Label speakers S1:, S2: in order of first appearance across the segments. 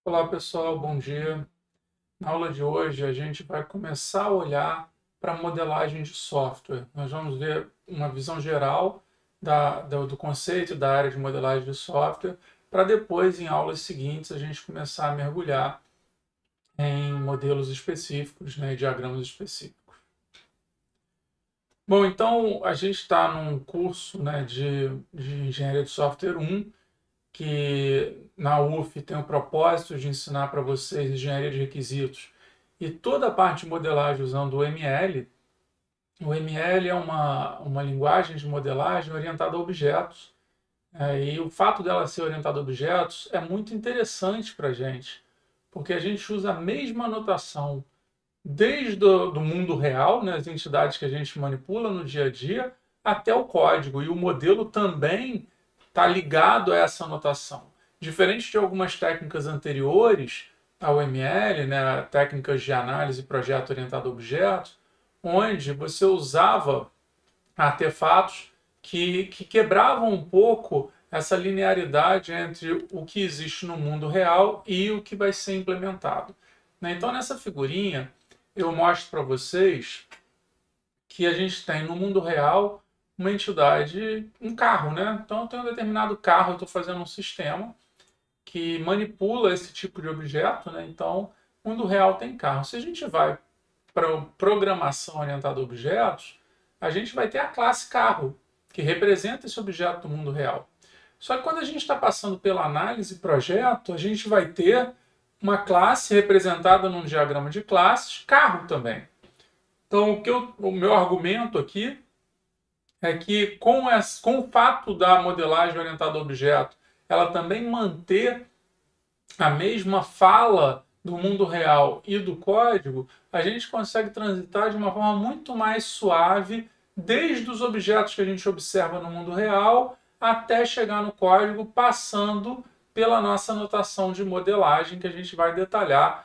S1: Olá pessoal, bom dia. Na aula de hoje a gente vai começar a olhar para a modelagem de software. Nós vamos ver uma visão geral do conceito da área de modelagem de software, para depois, em aulas seguintes, a gente começar a mergulhar em modelos específicos, né, e diagramas específicos. Bom, então a gente está num curso, né, de Engenharia de Software 1, que na UF tem o propósito de ensinar para vocês engenharia de requisitos e toda a parte de modelagem usando o ML. O ML é uma linguagem de modelagem orientada a objetos. E o fato dela ser orientada a objetos é muito interessante para a gente, porque a gente usa a mesma notação desde o mundo real, né, as entidades que a gente manipula no dia a dia, até o código. E o modelo também está ligado a essa notação. Diferente de algumas técnicas anteriores ao ML, né, técnicas de análise e projeto orientado a objetos, onde você usava artefatos que quebravam um pouco essa linearidade entre o que existe no mundo real e o que vai ser implementado. Então, nessa figurinha, eu mostro para vocês que a gente tem no mundo real uma entidade, um carro, né? Então eu tenho um determinado carro, eu estou fazendo um sistema que manipula esse tipo de objeto, né? Então, no mundo real tem carro. Se a gente vai para programação orientada a objetos, a gente vai ter a classe carro, que representa esse objeto do mundo real. Só que quando a gente está passando pela análise projeto, a gente vai ter uma classe representada num diagrama de classes, carro também. Então, o meu argumento aqui é que com o fato da modelagem orientada a objeto, ela também manter a mesma fala do mundo real e do código, a gente consegue transitar de uma forma muito mais suave, desde os objetos que a gente observa no mundo real até chegar no código, passando pela nossa notação de modelagem, que a gente vai detalhar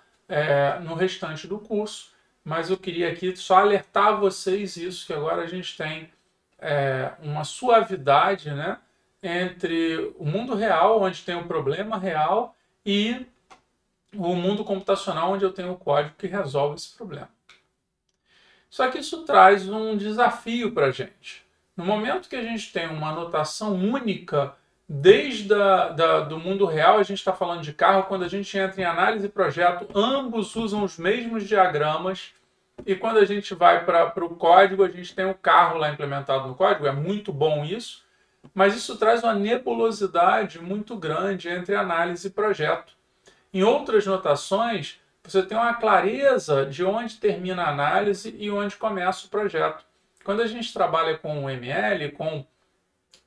S1: no restante do curso. Mas eu queria aqui só alertar vocês isso, que agora a gente tem uma suavidade, né, entre o mundo real, onde tem um problema real, e o mundo computacional, onde eu tenho o código que resolve esse problema. Só que isso traz um desafio para a gente. No momento que a gente tem uma notação única, desde do mundo real, a gente está falando de carro, quando a gente entra em análise e projeto, ambos usam os mesmos diagramas, e quando a gente vai para o código, a gente tem o carro lá implementado no código, é muito bom isso, mas isso traz uma nebulosidade muito grande entre análise e projeto. Em outras notações, você tem uma clareza de onde termina a análise e onde começa o projeto. Quando a gente trabalha com o ML, com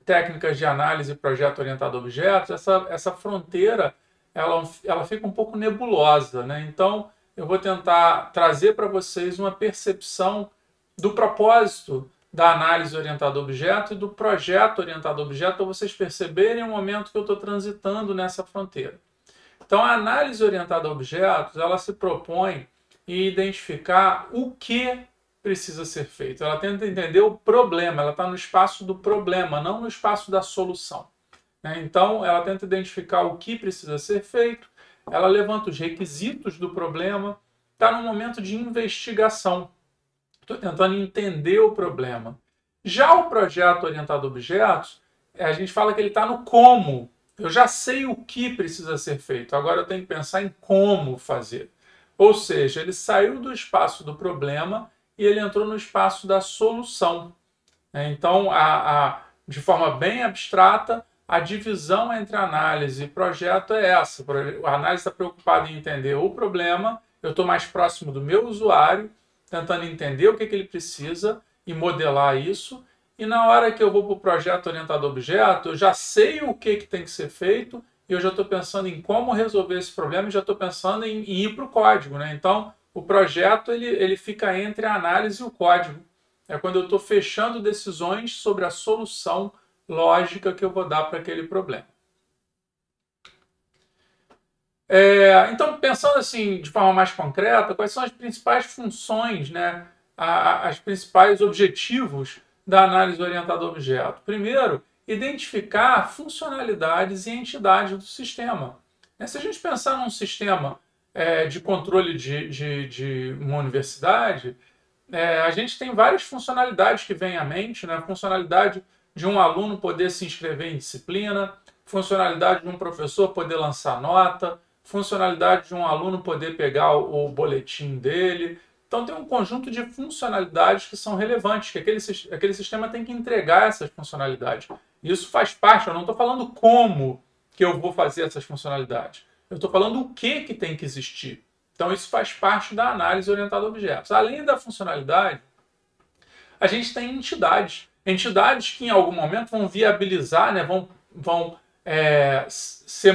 S1: técnicas de análise e projeto orientado a objetos, essa fronteira ela fica um pouco nebulosa, né? Então, eu vou tentar trazer para vocês uma percepção do propósito da análise orientada a objeto e do projeto orientado a objeto, para vocês perceberem o momento que eu estou transitando nessa fronteira. Então, a análise orientada a objetos, ela se propõe em identificar o que precisa ser feito. Ela tenta entender o problema, ela está no espaço do problema, não no espaço da solução. Então, ela tenta identificar o que precisa ser feito, ela levanta os requisitos do problema, está no momento de investigação. Estou tentando entender o problema. Já o projeto orientado a objetos, a gente fala que ele está no como. Eu já sei o que precisa ser feito, agora eu tenho que pensar em como fazer. Ou seja, ele saiu do espaço do problema e ele entrou no espaço da solução. Então, de forma bem abstrata, a divisão entre análise e projeto é essa. A análise está preocupada em entender o problema, eu estou mais próximo do meu usuário, tentando entender o que ele precisa e modelar isso. E na hora que eu vou para o projeto orientado a objeto, eu já sei o que tem que ser feito e eu já estou pensando em como resolver esse problema e já estou pensando em ir para o código. Então, o projeto ele fica entre a análise e o código. É quando eu estou fechando decisões sobre a solução lógica que eu vou dar para aquele problema. Então, pensando assim de forma mais concreta, quais são as principais funções, né, as principais objetivos da análise orientada a objeto? Primeiro, identificar funcionalidades e entidades do sistema. né? Se a gente pensar num sistema de controle de uma universidade, a gente tem várias funcionalidades que vêm à mente, né? A funcionalidade de um aluno poder se inscrever em disciplina, funcionalidade de um professor poder lançar nota, funcionalidade de um aluno poder pegar o boletim dele. Então tem um conjunto de funcionalidades que são relevantes, que aquele sistema tem que entregar essas funcionalidades. Isso faz parte, eu não estou falando como que eu vou fazer essas funcionalidades. Eu estou falando o que tem que existir. Então isso faz parte da análise orientada a objetos. Além da funcionalidade, a gente tem entidades. Entidades que em algum momento vão viabilizar, né, vão ser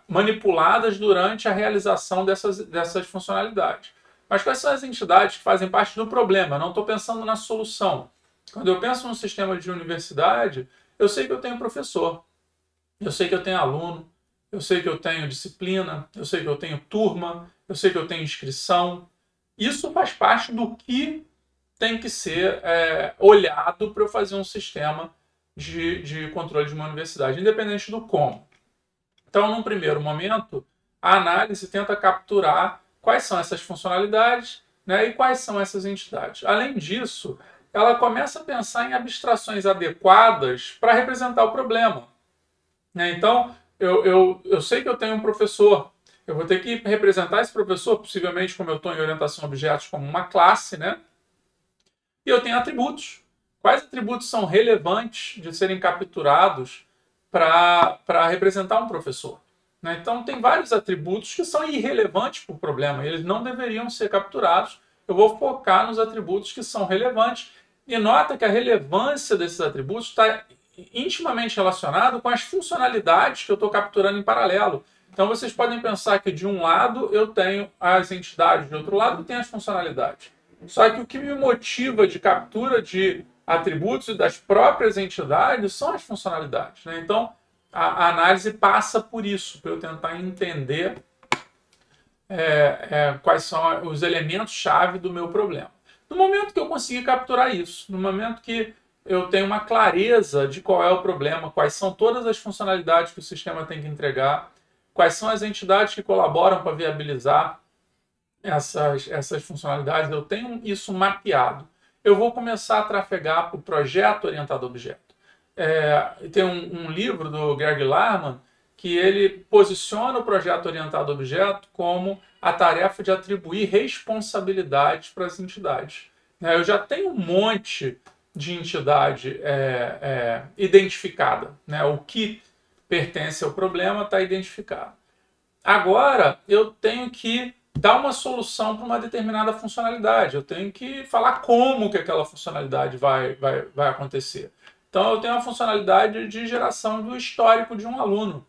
S1: manipuladas durante a realização dessas funcionalidades. Mas quais são as entidades que fazem parte do problema? Eu não estou pensando na solução. Quando eu penso num sistema de universidade, eu sei que eu tenho professor, eu sei que eu tenho aluno, eu sei que eu tenho disciplina, eu sei que eu tenho turma, eu sei que eu tenho inscrição. Isso faz parte do que tem que ser olhado para eu fazer um sistema de controle de uma universidade, independente do como. Então, num primeiro momento, a análise tenta capturar quais são essas funcionalidades, né, e quais são essas entidades. Além disso, ela começa a pensar em abstrações adequadas para representar o problema, né? Então, eu sei que eu tenho um professor, eu vou ter que representar esse professor, possivelmente, como eu estou em orientação a objetos, como uma classe, né? E eu tenho atributos. Quais atributos são relevantes de serem capturados para representar um professor? Né? Então, tem vários atributos que são irrelevantes para o problema. Eles não deveriam ser capturados. Eu vou focar nos atributos que são relevantes. E nota que a relevância desses atributos está intimamente relacionado com as funcionalidades que eu estou capturando em paralelo. Então, vocês podem pensar que de um lado eu tenho as entidades, de outro lado eu tenho as funcionalidades. Só que o que me motiva de captura de atributos e das próprias entidades são as funcionalidades, né? Então, a análise passa por isso, para eu tentar entender quais são os elementos-chave do meu problema. No momento que eu conseguir capturar isso, no momento que eu tenho uma clareza de qual é o problema, quais são todas as funcionalidades que o sistema tem que entregar, quais são as entidades que colaboram para viabilizar essas funcionalidades, eu tenho isso mapeado. Eu vou começar a trafegar para o projeto orientado a objeto. Tem um livro do Greg Larman que ele posiciona o projeto orientado a objeto como a tarefa de atribuir responsabilidades para as entidades. Eu já tenho um monte de entidade identificada, né? O que pertence ao problema está identificado. Agora, eu tenho que dar uma solução para uma determinada funcionalidade. Eu tenho que falar como que aquela funcionalidade vai acontecer. Então, eu tenho uma funcionalidade de geração do histórico de um aluno.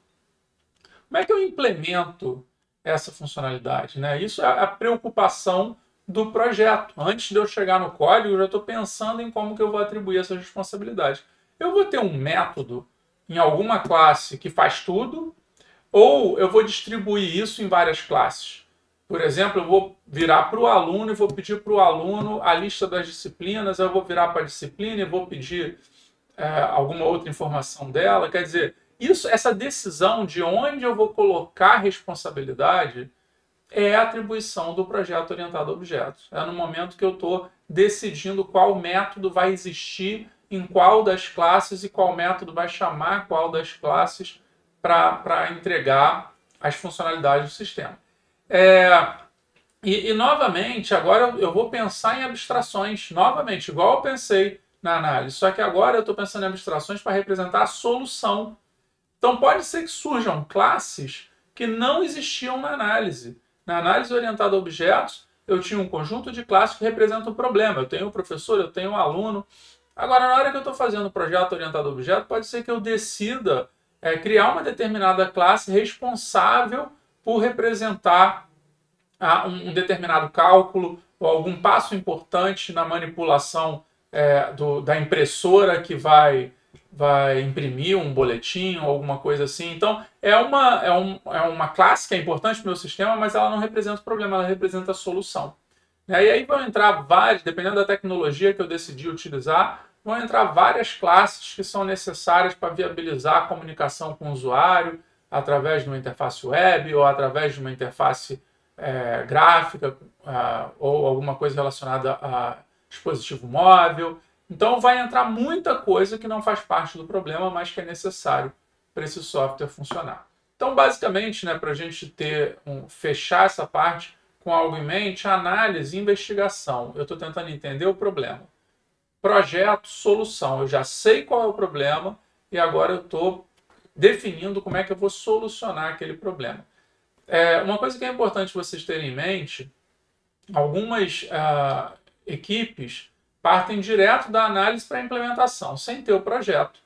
S1: Como é que eu implemento essa funcionalidade, né? Isso é a preocupação do projeto. Antes de eu chegar no código, eu já estou pensando em como que eu vou atribuir essas responsabilidades. Eu vou ter um método em alguma classe que faz tudo, ou eu vou distribuir isso em várias classes. Por exemplo, eu vou virar para o aluno e vou pedir para o aluno a lista das disciplinas, eu vou virar para a disciplina e vou pedir alguma outra informação dela. Quer dizer, essa decisão de onde eu vou colocar a responsabilidade é a atribuição do projeto orientado a objetos. É no momento que eu estou decidindo qual método vai existir em qual das classes e qual método vai chamar qual das classes para entregar as funcionalidades do sistema. E novamente, agora eu vou pensar em abstrações, novamente, igual eu pensei na análise, só que agora eu estou pensando em abstrações para representar a solução. Então pode ser que surjam classes que não existiam na análise. Na análise orientada a objetos, eu tinha um conjunto de classes que representam o problema. Eu tenho o professor, eu tenho o aluno. Agora, na hora que eu estou fazendo o projeto orientado a objeto, pode ser que eu decida criar uma determinada classe responsável por representar um determinado cálculo ou algum passo importante na manipulação da impressora que vai imprimir um boletim ou alguma coisa assim. Então, é uma classe que é importante para o meu sistema, mas ela não representa o problema, ela representa a solução. E aí vão entrar várias, dependendo da tecnologia que eu decidi utilizar, vão entrar várias classes que são necessárias para viabilizar a comunicação com o usuário, através de uma interface web ou através de uma interface gráfica ou alguma coisa relacionada a dispositivo móvel. Então vai entrar muita coisa que não faz parte do problema, mas que é necessário para esse software funcionar. Então, basicamente, né, para a gente fechar essa parte com algo em mente, análise e investigação. Eu estou tentando entender o problema. Projeto, solução. Eu já sei qual é o problema e agora eu estou definindo como é que eu vou solucionar aquele problema. Uma coisa que é importante vocês terem em mente, algumas equipes partem direto da análise para a implementação, sem ter o projeto.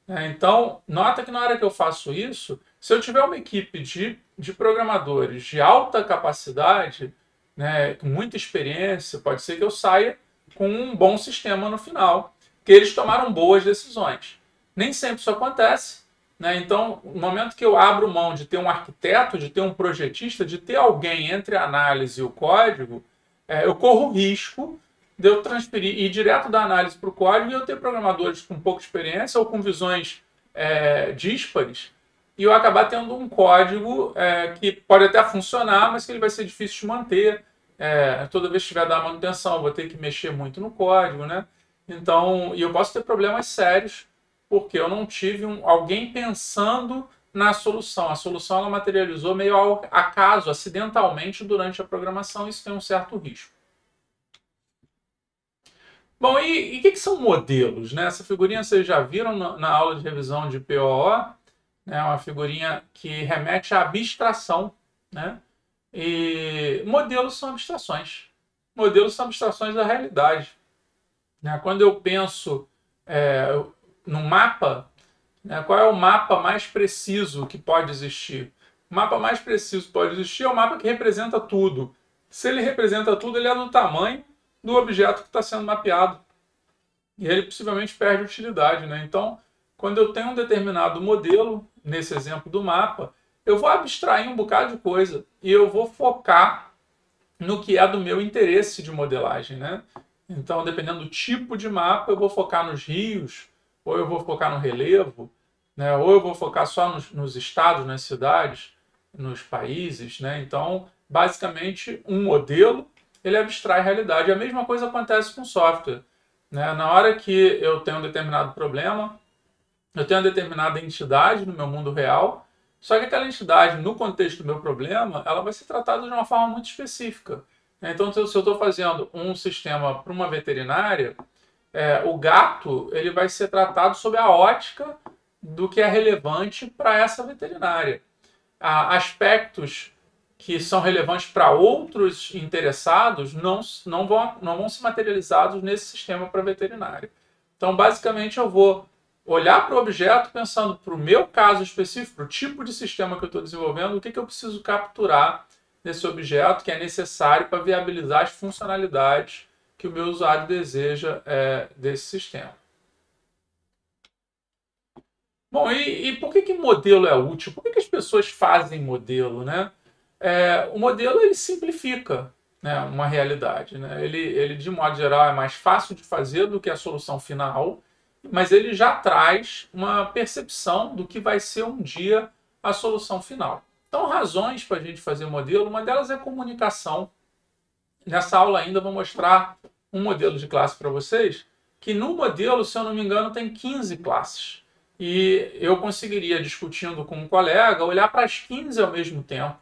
S1: Então, nota que na hora que eu faço isso, se eu tiver uma equipe de programadores de alta capacidade, né, com muita experiência, pode ser que eu saia com um bom sistema no final, que eles tomaram boas decisões. Nem sempre isso acontece, né? Então, no momento que eu abro mão de ter um arquiteto, de ter um projetista, de ter alguém entre a análise e o código, eu corro o risco de eu transferir, ir direto da análise para o código e eu ter programadores com pouca experiência ou com visões díspares e eu acabar tendo um código que pode até funcionar, mas que ele vai ser difícil de manter. Toda vez que tiver dar manutenção, eu vou ter que mexer muito no código, né? Então, e eu posso ter problemas sérios porque eu não tive alguém pensando na solução. A solução ela materializou meio ao acaso, acidentalmente durante a programação, isso tem um certo risco. Bom, e o que são modelos, né? Essa figurinha vocês já viram na aula de revisão de POO, né? Uma figurinha que remete à abstração, né? E modelos são abstrações. Modelos são abstrações da realidade, né? Quando eu penso no mapa, né? Qual é o mapa mais preciso que pode existir? O mapa mais preciso que pode existir é o mapa que representa tudo. Se ele representa tudo, ele é do tamanho do objeto que está sendo mapeado. E ele possivelmente perde utilidade, né? Então, quando eu tenho um determinado modelo, nesse exemplo do mapa, eu vou abstrair um bocado de coisa e eu vou focar no que é do meu interesse de modelagem, né? Então, dependendo do tipo de mapa, eu vou focar nos rios, ou eu vou focar no relevo, né? Ou eu vou focar só nos estados, nas cidades, nos países, né? Então, basicamente, um modelo ele abstrai a realidade. A mesma coisa acontece com software, né? Na hora que eu tenho um determinado problema, eu tenho uma determinada entidade no meu mundo real, só que aquela entidade, no contexto do meu problema, ela vai ser tratada de uma forma muito específica. Então, se eu estou fazendo um sistema para uma veterinária, o gato ele vai ser tratado sob a ótica do que é relevante para essa veterinária. Aspectos que são relevantes para outros interessados não vão ser materializados nesse sistema para veterinária. Então, basicamente, eu vou olhar para o objeto pensando para o meu caso específico, para o tipo de sistema que eu estou desenvolvendo, o que eu preciso capturar nesse objeto que é necessário para viabilizar as funcionalidades que o meu usuário deseja desse sistema. Bom, e por que modelo é útil? Por que as pessoas fazem modelo, né? O modelo ele simplifica, né, uma realidade, né? Ele, de modo geral, é mais fácil de fazer do que a solução final, mas ele já traz uma percepção do que vai ser um dia a solução final. Então, razões para a gente fazer modelo, uma delas é comunicação. Nessa aula ainda vou mostrar um modelo de classe para vocês, que no modelo, se eu não me engano, tem 15 classes. E eu conseguiria, discutindo com um colega, olhar para as 15 ao mesmo tempo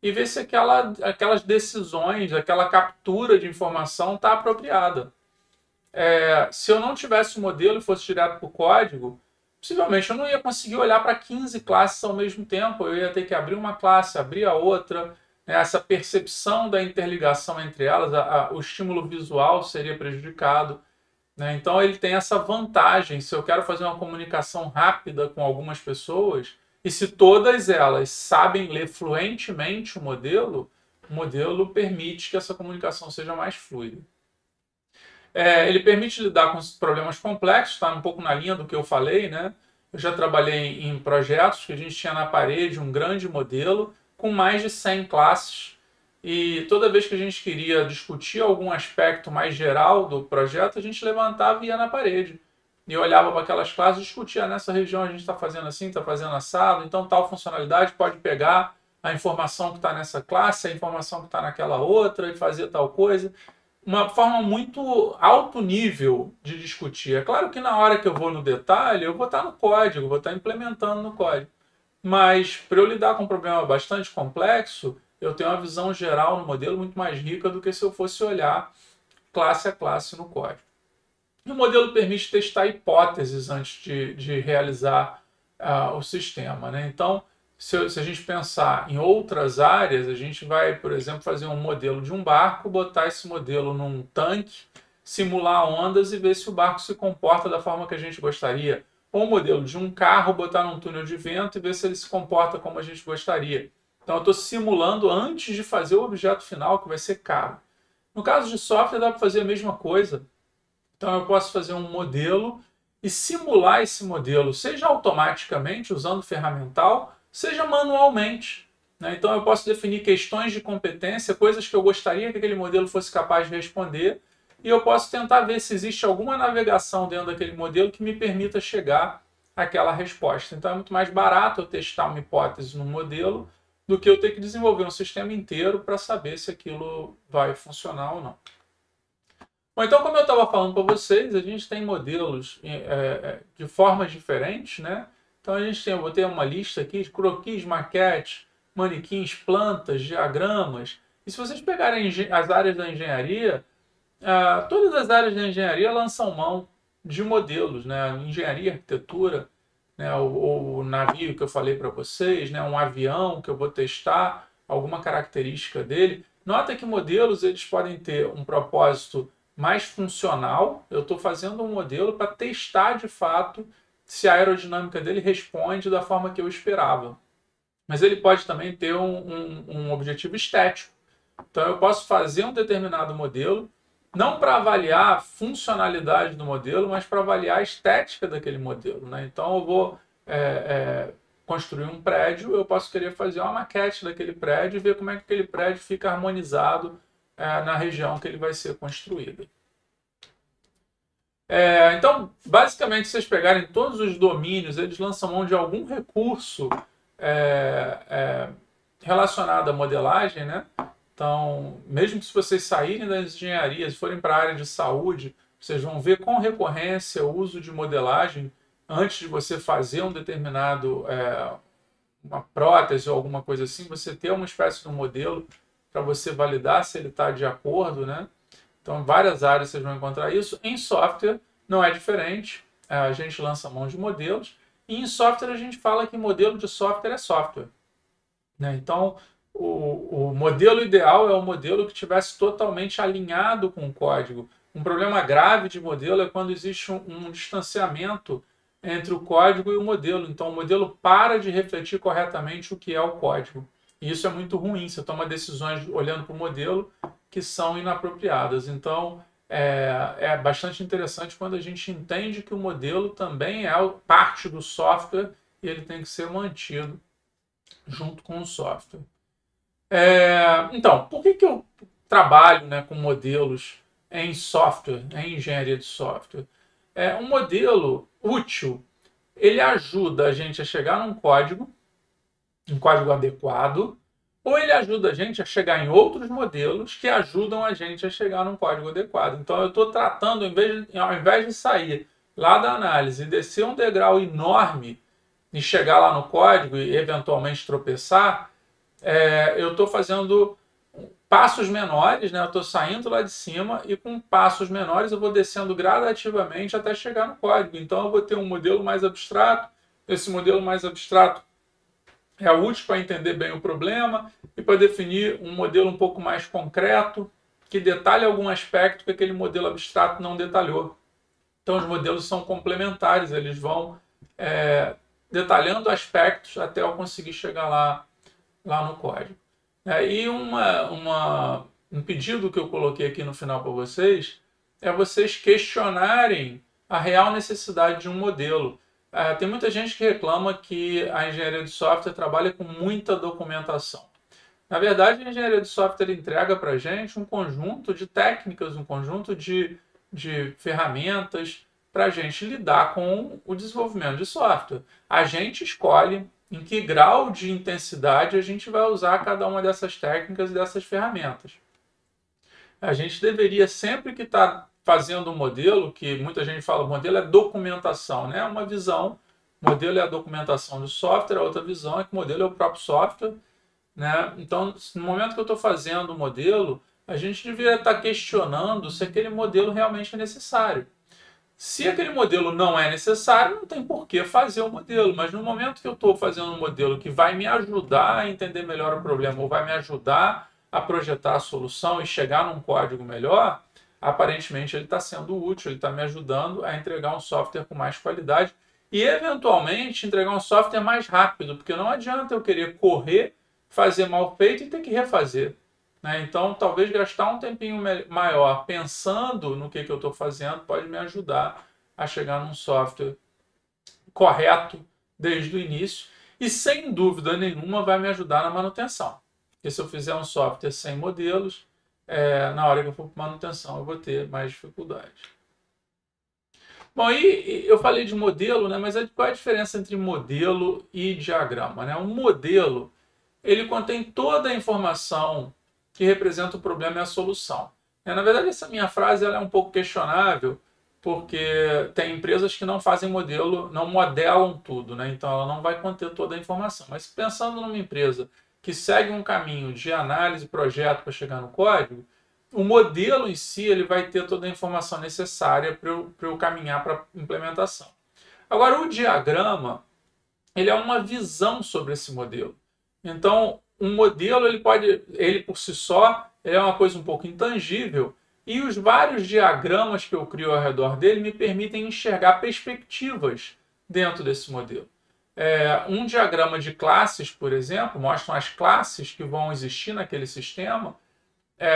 S1: e ver se aquelas decisões, aquela captura de informação está apropriada. Se eu não tivesse o modelo e fosse direto para o código, possivelmente eu não ia conseguir olhar para 15 classes ao mesmo tempo. Eu ia ter que abrir uma classe, abrir a outra. Essa percepção da interligação entre elas, o estímulo visual seria prejudicado. Então ele tem essa vantagem. Se eu quero fazer uma comunicação rápida com algumas pessoas, e se todas elas sabem ler fluentemente o modelo permite que essa comunicação seja mais fluida. Ele permite lidar com problemas complexos, está um pouco na linha do que eu falei, né? Eu já trabalhei em projetos que a gente tinha na parede um grande modelo com mais de 100 classes e toda vez que a gente queria discutir algum aspecto mais geral do projeto, a gente levantava e ia na parede. e eu olhava para aquelas classes e discutia, nessa região a gente está fazendo assim, está fazendo assado, então tal funcionalidade pode pegar a informação que está nessa classe, a informação que está naquela outra e fazer tal coisa. Uma forma muito alto nível de discutir. É claro que na hora que eu vou no detalhe, eu vou estar no código, vou estar implementando no código. Mas para eu lidar com um problema bastante complexo, eu tenho uma visão geral no modelo muito mais rica do que se eu fosse olhar classe a classe no código. E o modelo permite testar hipóteses antes de realizar o sistema, né? Então, se a gente pensar em outras áreas, a gente vai, por exemplo, fazer um modelo de um barco, botar esse modelo num tanque, simular ondas e ver se o barco se comporta da forma que a gente gostaria. Ou um modelo de um carro, botar num túnel de vento e ver se ele se comporta como a gente gostaria. Então, eu estou simulando antes de fazer o objeto final, que vai ser caro. No caso de software, dá para fazer a mesma coisa. Então, eu posso fazer um modelo e simular esse modelo, seja automaticamente, usando ferramental, seja manualmente. Né? Então, eu posso definir questões de competência, coisas que eu gostaria que aquele modelo fosse capaz de responder, e eu posso tentar ver se existe alguma navegação dentro daquele modelo que me permita chegar àquela resposta. Então, é muito mais barato eu testar uma hipótese no modelo do que eu ter que desenvolver um sistema inteiro para saber se aquilo vai funcionar ou não. Bom, então, como eu estava falando para vocês, a gente tem modelos de formas diferentes, né? Então, eu botei uma lista aqui de croquis, maquetes, manequins, plantas, diagramas. E se vocês pegarem as áreas da engenharia, todas as áreas da engenharia lançam mão de modelos, né? Engenharia, arquitetura, né? O navio que eu falei para vocês, né? Um avião que eu vou testar, alguma característica dele. Nota que modelos eles podem ter um propósito mais funcional. Eu estou fazendo um modelo para testar de fato se a aerodinâmica dele responde da forma que eu esperava. Mas ele pode também ter um objetivo estético. Então eu posso fazer um determinado modelo, não para avaliar a funcionalidade do modelo, mas para avaliar a estética daquele modelo. Né? Então eu vou construir um prédio, eu posso querer fazer uma maquete daquele prédio e ver como é que aquele prédio fica harmonizado na região que ele vai ser construído. Então, basicamente, se vocês pegarem todos os domínios, eles lançam mão de algum recurso relacionado à modelagem, né? Então, mesmo que se vocês saírem das engenharias e forem para a área de saúde, vocês vão ver com recorrência o uso de modelagem antes de você fazer um determinado, uma prótese ou alguma coisa assim, você ter uma espécie de um modelo para você validar se ele está de acordo, né? Então, em várias áreas vocês vão encontrar isso. Em software não é diferente. A gente lança mão de modelos. E em software a gente fala que modelo de software é software. Né? Então, o modelo ideal é o modelo que estivesse totalmente alinhado com o código. Um problema grave de modelo é quando existe um distanciamento entre o código e o modelo. Então, o modelo para de refletir corretamente o que é o código. E isso é muito ruim. Você toma decisões olhando para o modelo que são inapropriadas. Então, é bastante interessante quando a gente entende que o modelo também é parte do software e ele tem que ser mantido junto com o software. Então, por que eu trabalho, né, com modelos em software, em engenharia de software? Um modelo útil, ele ajuda a gente a chegar num código, um código adequado, ou ele ajuda a gente a chegar em outros modelos que ajudam a gente a chegar num código adequado. Então, eu estou tratando, ao invés de sair lá da análise e descer um degrau enorme e chegar lá no código e eventualmente tropeçar, eu estou fazendo passos menores, né? Eu estou saindo lá de cima e com passos menores eu vou descendo gradativamente até chegar no código. Então, eu vou ter um modelo mais abstrato. Esse modelo mais abstrato é útil para entender bem o problema e para definir um modelo um pouco mais concreto, que detalhe algum aspecto que aquele modelo abstrato não detalhou. Então, os modelos são complementares, eles vão detalhando aspectos até eu conseguir chegar lá no código. E um pedido que eu coloquei aqui no final para vocês é vocês questionarem a real necessidade de um modelo. Tem muita gente que reclama que a engenharia de software trabalha com muita documentação. Na verdade, a engenharia de software entrega para a gente um conjunto de técnicas, um conjunto de ferramentas para a gente lidar com o desenvolvimento de software. A gente escolhe em que grau de intensidade a gente vai usar cada uma dessas técnicas e dessas ferramentas. A gente deveria, sempre que está fazendo um modelo, que muita gente fala, modelo é documentação, né? Uma visão, modelo é a documentação do software, a outra visão é que o modelo é o próprio software, né? Então, no momento que eu estou fazendo o modelo, a gente deveria estar questionando se aquele modelo realmente é necessário. Se aquele modelo não é necessário, não tem por que fazer o modelo. Mas no momento que eu estou fazendo um modelo que vai me ajudar a entender melhor o problema, ou vai me ajudar a projetar a solução e chegar num código melhor, aparentemente ele está sendo útil, ele está me ajudando a entregar um software com mais qualidade e, eventualmente, entregar um software mais rápido, porque não adianta eu querer correr, fazer mal feito e ter que refazer. Então, talvez gastar um tempinho maior pensando no que eu estou fazendo pode me ajudar a chegar num software correto desde o início e, sem dúvida nenhuma, vai me ajudar na manutenção. Porque se eu fizer um software sem modelos, na hora que eu for para manutenção eu vou ter mais dificuldade. Bom, e eu falei de modelo, né? Mas qual é a diferença entre modelo e diagrama? Né? Um modelo, ele contém toda a informação que representa o problema e a solução. Na verdade, essa minha frase ela é um pouco questionável, porque tem empresas que não fazem modelo, não modelam tudo, né? Então ela não vai conter toda a informação. Mas pensando numa empresa que segue um caminho de análise e projeto para chegar no código, o modelo em si ele vai ter toda a informação necessária para eu caminhar para a implementação. Agora, o diagrama ele é uma visão sobre esse modelo. Então, um modelo ele por si só, ele é uma coisa um pouco intangível, e os vários diagramas que eu crio ao redor dele me permitem enxergar perspectivas dentro desse modelo. Um diagrama de classes, por exemplo, mostra as classes que vão existir naquele sistema.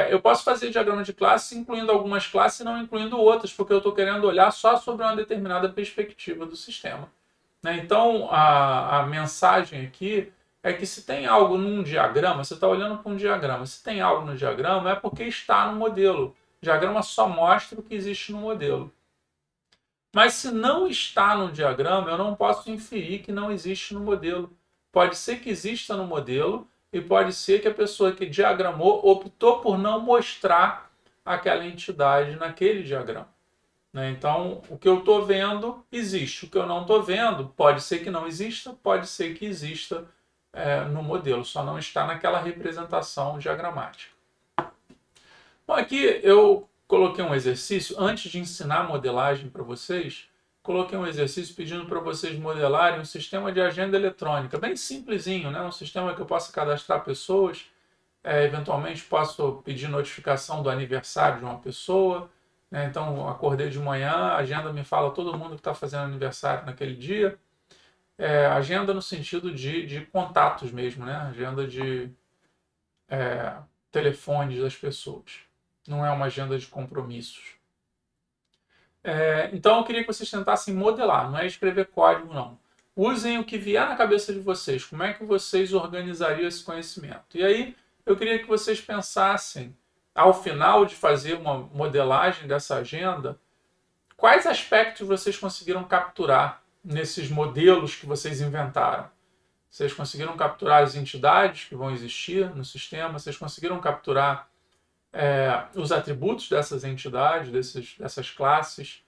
S1: Eu posso fazer diagrama de classe incluindo algumas classes e não incluindo outras, porque eu estou querendo olhar só sobre uma determinada perspectiva do sistema. Então, a mensagem aqui é que se tem algo num diagrama, você está olhando para um diagrama, se tem algo no diagrama é porque está no modelo. O diagrama só mostra o que existe no modelo. Mas se não está no diagrama, eu não posso inferir que não existe no modelo. Pode ser que exista no modelo e pode ser que a pessoa que diagramou optou por não mostrar aquela entidade naquele diagrama. Então, o que eu estou vendo existe. O que eu não estou vendo pode ser que não exista, pode ser que exista no modelo, só não está naquela representação diagramática. Bom, aqui eu coloquei um exercício, antes de ensinar modelagem para vocês, coloquei um exercício pedindo para vocês modelarem um sistema de agenda eletrônica, bem simplesinho, né? Um sistema que eu possa cadastrar pessoas, eventualmente posso pedir notificação do aniversário de uma pessoa, né? Então, acordei de manhã, a agenda me fala todo mundo que está fazendo aniversário naquele dia. Agenda no sentido de contatos mesmo, né? Agenda de telefones das pessoas. Não é uma agenda de compromissos. Então eu queria que vocês tentassem modelar, não é escrever código não. Usem o que vier na cabeça de vocês, como é que vocês organizariam esse conhecimento. E aí eu queria que vocês pensassem, ao final de fazer uma modelagem dessa agenda, quais aspectos vocês conseguiram capturar nesses modelos que vocês inventaram. Vocês conseguiram capturar as entidades que vão existir no sistema, vocês conseguiram capturar os atributos dessas entidades, dessas classes,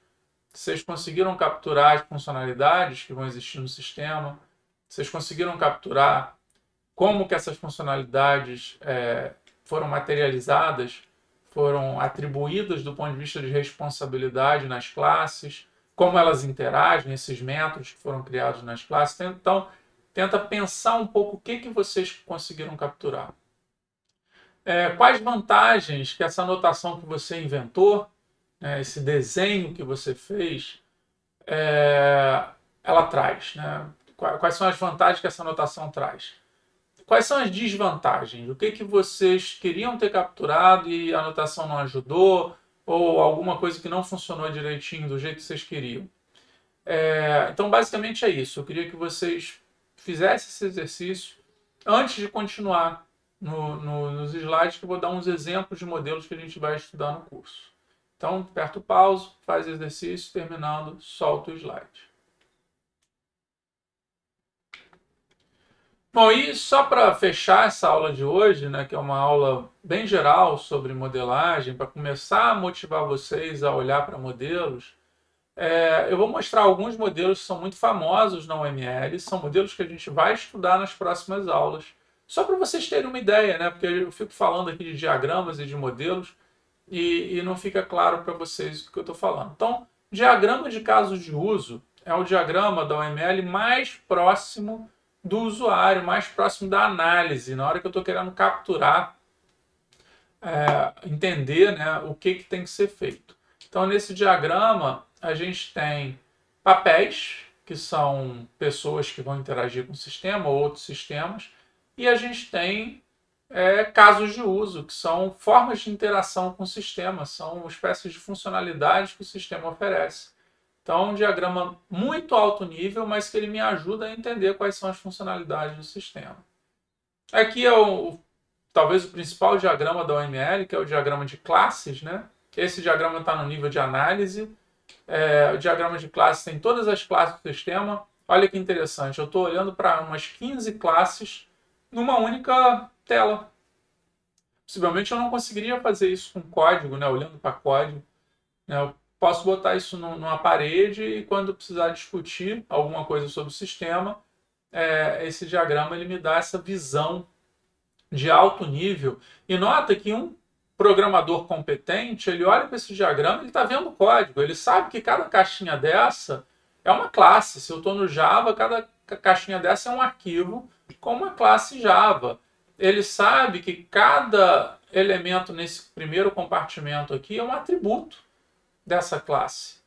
S1: vocês conseguiram capturar as funcionalidades que vão existir no sistema, vocês conseguiram capturar como que essas funcionalidades foram materializadas, foram atribuídas do ponto de vista de responsabilidade nas classes, como elas interagem, esses métodos que foram criados nas classes. Então, tenta pensar um pouco o que vocês conseguiram capturar. Quais vantagens que essa anotação que você inventou, esse desenho que você fez, ela traz, né? Quais são as vantagens que essa anotação traz? Quais são as desvantagens? O que vocês queriam ter capturado e a anotação não ajudou? Ou alguma coisa que não funcionou direitinho do jeito que vocês queriam? Então, basicamente é isso. Eu queria que vocês fizessem esse exercício antes de continuar nos slides, que eu vou dar uns exemplos de modelos que a gente vai estudar no curso. Então, aperta o pause, faz o exercício, terminando, solta o slide. Bom, e só para fechar essa aula de hoje, né, que é uma aula bem geral sobre modelagem, para começar a motivar vocês a olhar para modelos, eu vou mostrar alguns modelos que são muito famosos na UML, são modelos que a gente vai estudar nas próximas aulas, só para vocês terem uma ideia, né, porque eu fico falando aqui de diagramas e de modelos e não fica claro para vocês o que eu estou falando. Então, diagrama de casos de uso é o diagrama da UML mais próximo do usuário, mais próximo da análise, na hora que eu estou querendo capturar, entender, né, o que tem que ser feito. Então, nesse diagrama, a gente tem papéis, que são pessoas que vão interagir com o sistema ou outros sistemas, e a gente tem casos de uso, que são formas de interação com o sistema, são espécies de funcionalidades que o sistema oferece. Então, um diagrama muito alto nível, mas que ele me ajuda a entender quais são as funcionalidades do sistema. Aqui é talvez o principal diagrama da OML, que é o diagrama de classes, né? Esse diagrama está no nível de análise. O diagrama de classes tem todas as classes do sistema. Olha que interessante, eu estou olhando para umas 15 classes numa única tela. Possivelmente eu não conseguiria fazer isso com código, né? Olhando para código. Eu posso botar isso numa parede e quando precisar discutir alguma coisa sobre o sistema, esse diagrama ele me dá essa visão de alto nível. E nota que um programador competente, ele olha para esse diagrama, ele está vendo o código, ele sabe que cada caixinha dessa é uma classe. Se eu estou no Java, cada caixinha dessa é um arquivo com uma classe Java. Ele sabe que cada elemento nesse primeiro compartimento aqui é um atributo dessa classe.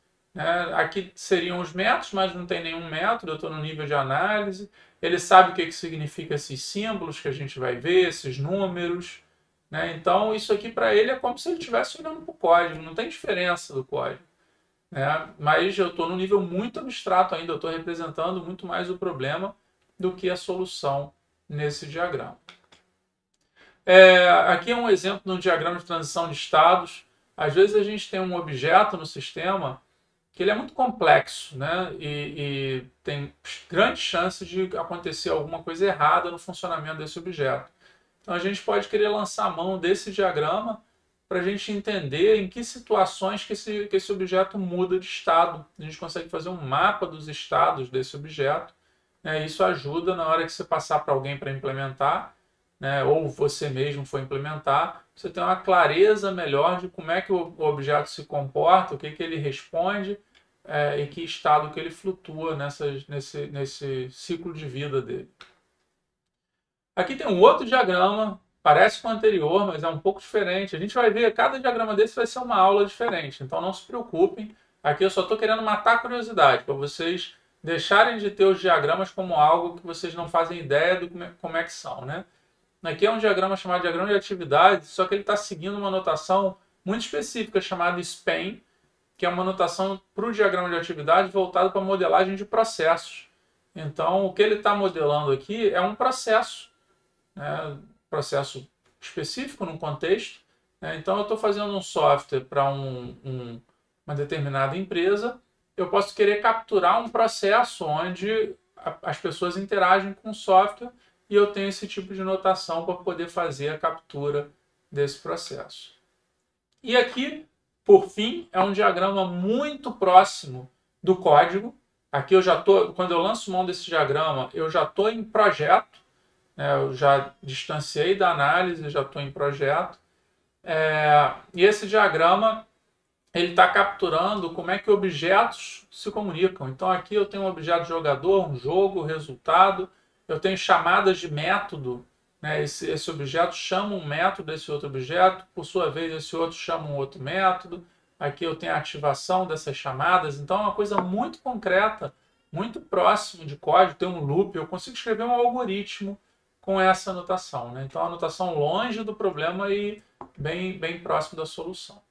S1: Aqui seriam os métodos, mas não tem nenhum método, eu estou no nível de análise. Ele sabe o que significa esses símbolos que a gente vai ver, esses números. Então, isso aqui para ele é como se ele estivesse olhando para o código, não tem diferença do código. Mas eu estou num nível muito abstrato ainda, eu estou representando muito mais o problema do que a solução nesse diagrama. Aqui é um exemplo de um diagrama de transição de estados. Às vezes a gente tem um objeto no sistema que ele é muito complexo, né? E tem grandes chances de acontecer alguma coisa errada no funcionamento desse objeto. Então a gente pode querer lançar a mão desse diagrama para a gente entender em que situações que esse objeto muda de estado. A gente consegue fazer um mapa dos estados desse objeto. Isso ajuda na hora que você passar para alguém para implementar, ou você mesmo for implementar, você tem uma clareza melhor de como é que o objeto se comporta, o que ele responde e que estado que ele flutua nesse ciclo de vida dele. Aqui tem um outro diagrama, parece com o anterior, mas é um pouco diferente. A gente vai ver, cada diagrama desse vai ser uma aula diferente, então não se preocupem. Aqui eu só estou querendo matar a curiosidade, para vocês deixarem de ter os diagramas como algo que vocês não fazem ideia de como é que são, né? Aqui é um diagrama chamado diagrama de atividade, só que ele está seguindo uma notação muito específica chamada SPAN, que é uma notação para o diagrama de atividade voltado para a modelagem de processos. Então, o que ele está modelando aqui é um processo, processo específico num contexto. Então, eu estou fazendo um software para uma determinada empresa, eu posso querer capturar um processo onde as pessoas interagem com o software e eu tenho esse tipo de notação para poder fazer a captura desse processo. E aqui, por fim, é um diagrama muito próximo do código. Aqui eu já estou, quando eu lanço mão desse diagrama, eu já estou em projeto, eu já distanciei da análise, já estou em projeto. E esse diagrama ele está capturando como é que objetos se comunicam. Então aqui eu tenho um objeto jogador, um jogo, resultado. Eu tenho chamadas de método. Esse objeto chama um método desse outro objeto. Por sua vez, esse outro chama um outro método. Aqui eu tenho a ativação dessas chamadas. Então é uma coisa muito concreta, muito próximo de código. Tem um loop. Eu consigo escrever um algoritmo com essa anotação. Então a anotação longe do problema e bem próximo da solução.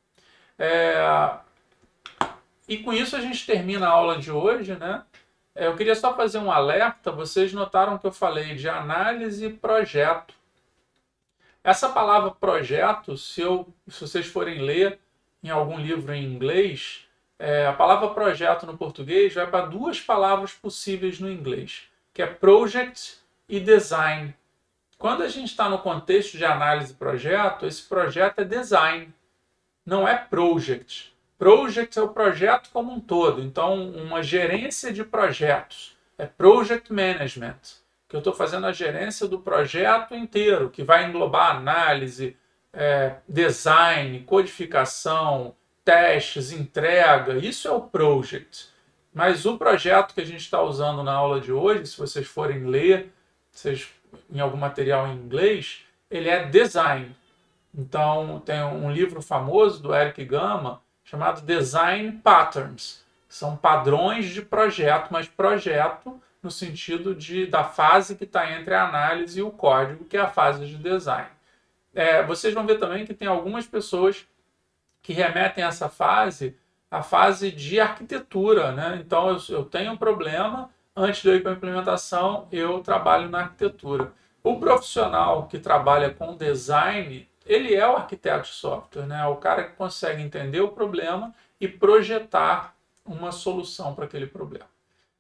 S1: E com isso a gente termina a aula de hoje, né? Eu queria só fazer um alerta. Vocês notaram que eu falei de análise e projeto. Essa palavra projeto, se vocês forem ler em algum livro em inglês, a palavra projeto no português vai para duas palavras possíveis no inglês, que é project e design. Quando a gente está no contexto de análise de projeto, esse projeto é design, não é project. Project é o projeto como um todo, então uma gerência de projetos é project management, que eu estou fazendo a gerência do projeto inteiro, que vai englobar análise, design, codificação, testes, entrega, isso é o project. Mas o projeto que a gente está usando na aula de hoje, se vocês forem ler em algum material em inglês, ele é design. Então, tem um livro famoso do Eric Gama chamado Design Patterns. São padrões de projeto, mas projeto no sentido da fase que está entre a análise e o código, que é a fase de design. Vocês vão ver também que tem algumas pessoas que remetem a essa fase, a fase de arquitetura, né? Então, eu tenho um problema, antes de eu ir para a implementação, eu trabalho na arquitetura. O profissional que trabalha com design, ele é o arquiteto de software, né? O cara que consegue entender o problema e projetar uma solução para aquele problema.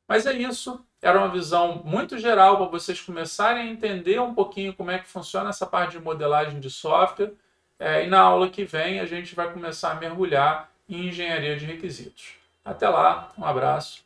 S1: Mas é isso, era uma visão muito geral para vocês começarem a entender um pouquinho como é que funciona essa parte de modelagem de software. E na aula que vem a gente vai começar a mergulhar em engenharia de requisitos. Até lá, um abraço.